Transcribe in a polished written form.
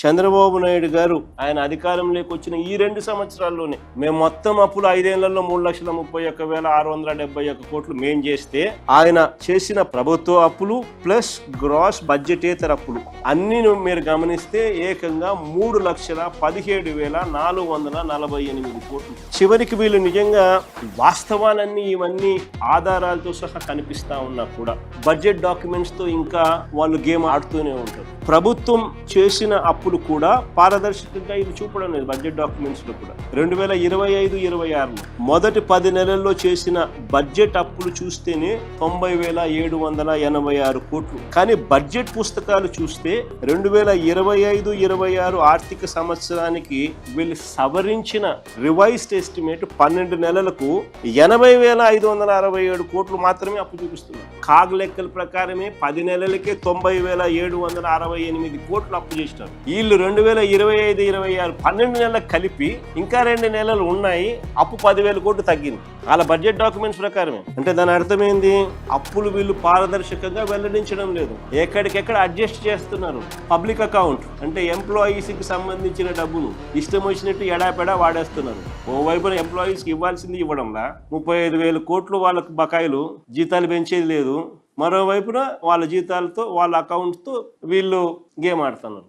చంద్రబాబు నాయుడు గారు ఆయన అధికారంలోకి వచ్చిన ఈ 2 సంవత్సరాల్లోనే మేము మొత్తం అప్పులు 5 ఏళ్లలో 3,31,671 కోట్లు మేం చేస్తే ఆయన చేసిన ప్రభుత్వ అప్పులు ప్లస్ గ్రాస్ బడ్జెటేతర అప్పులు అన్ని మీరు గమనిస్తే ఏకంగా 3,17,448 కోట్లు. చివరికి వీళ్ళు నిజంగా వాస్తవాలన్నీ ఇవన్నీ ఆధారాలతో సహా కనిపిస్తా ఉన్నా కూడా బడ్జెట్ డాక్యుమెంట్స్ తో ఇంకా వాళ్ళు గేమ్ ఆడుతూనే ఉంటారు. ప్రభుత్వం చేసిన అప్పులు కూడా పారదర్శకంగా ఇది చూపడం లేదు బడ్జెట్ డాక్యుమెంట్స్ లో కూడా. 2025-26 మొదటి 10 నెలల్లో చేసిన బడ్జెట్ అప్పులు చూస్తేనే 90,786 కోట్లు. కానీ బడ్జెట్ పుస్తకాలు చూస్తే 2025-26 ఆర్థిక సంవత్సరానికి వీళ్ళు సవరించిన రివైజ్డ్ ఎస్టిమేట్ 12 నెలలకు 80,567 కోట్లు మాత్రమే అప్పు చూపిస్తున్నారు. కాగ్ లెక్కల ప్రకారమే 10 నెలలకే 90,768 కోట్లు అప్పు చేసినారు. వీళ్ళు 2025-26 12 నెలలకు కలిపి ఇంకా 2 నెలలు ఉన్నాయి, అప్పు 10,000 కోట్లు తగ్గింది వాళ్ళ బడ్జెట్ డాక్యుమెంట్స్ ప్రకారమే. అంటే దాని అర్థమైంది, అప్పులు వీళ్ళు పారదర్శకంగా వెల్లడించడం లేదు, ఎక్కడికెక్కడ అడ్జస్ట్ చేస్తున్నారు. పబ్లిక్ అకౌంట్ అంటే ఎంప్లాయీస్ కి సంబంధించిన డబ్బును ఇష్టం వచ్చినట్టు ఎడాపెడా వాడేస్తున్నారు. ఓవైపున ఎంప్లాయీస్ కి ఇవ్వాల్సింది ఇవ్వడంలా 35,000 కోట్లు వాళ్ళకు బకాయిలు, జీతాలు పెంచేది లేదు. మరోవైపున వాళ్ళ జీతాలతో వాళ్ళ అకౌంట్తో వీళ్ళు గేమ్ ఆడుతున్నారు.